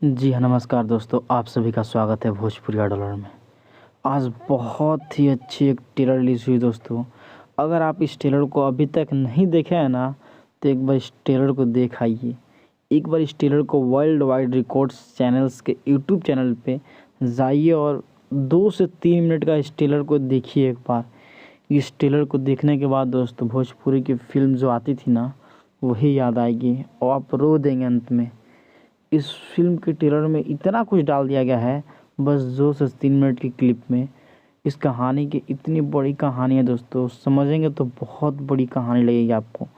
जी हाँ, नमस्कार दोस्तों, आप सभी का स्वागत है भोजपुरी डॉलर में। आज बहुत ही अच्छी एक ट्रेलर रिलीज़ हुई दोस्तों। अगर आप इस ट्रेलर को अभी तक नहीं देखे हैं ना, तो एक बार इस ट्रेलर को देख आइए। एक बार इस ट्रेलर को वर्ल्ड वाइड रिकॉर्ड्स चैनल्स के यूट्यूब चैनल पे जाइए और 2 से 3 मिनट का इस ट्रेलर को देखिए एक बार। इस ट्रेलर को देखने के बाद दोस्तों भोजपुरी की फ़िल्म जो आती थी ना, वही याद आएगी और आप रो देंगे अंत में। इस फ़िल्म के ट्रेलर में इतना कुछ डाल दिया गया है, बस 2 से 3 मिनट की क्लिप में। इस कहानी की इतनी बड़ी कहानी है दोस्तों, समझेंगे तो बहुत बड़ी कहानी लगेगी आपको।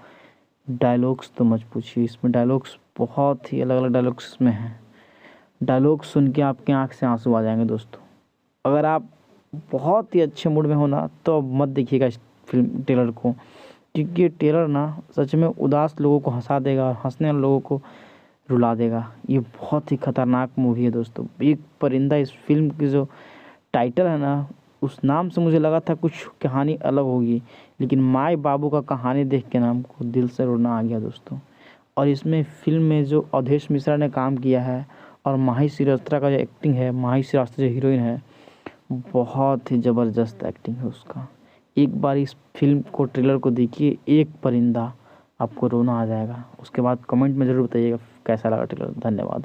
डायलॉग्स तो मत पूछिए, इसमें डायलॉग्स बहुत ही अलग-अलग डायलॉग्स इसमें हैं। डायलॉग सुन के आपकी आँख से आँसू आ जाएँगे दोस्तों। अगर आप बहुत ही अच्छे मूड में हो ना, तो मत देखिएगा इस फ़िल्म ट्रेलर को, क्योंकि ये ट्रेलर ना सच में उदास लोगों को हँसा देगा और हँसने वाले लोगों को रुला देगा। ये बहुत ही खतरनाक मूवी है दोस्तों। एक परिंदा इस फ़िल्म की जो टाइटल है ना, उस नाम से मुझे लगा था कुछ कहानी अलग होगी, लेकिन माई बाबू का कहानी देख के ना हमको दिल से रोना आ गया दोस्तों। और इसमें फ़िल्म में जो अवधेश मिश्रा ने काम किया है और माही श्रीवास्तव का जो एक्टिंग है, माही श्रीवास्तव जो हीरोइन है, बहुत ही ज़बरदस्त एक्टिंग है उसका। एक बार इस फ़िल्म को ट्रेलर को देखिए, एक परिंदा, आपको रोना आ जाएगा। उसके बाद कमेंट में ज़रूर बताइएगा कैसा लगा ट्रेलर। धन्यवाद।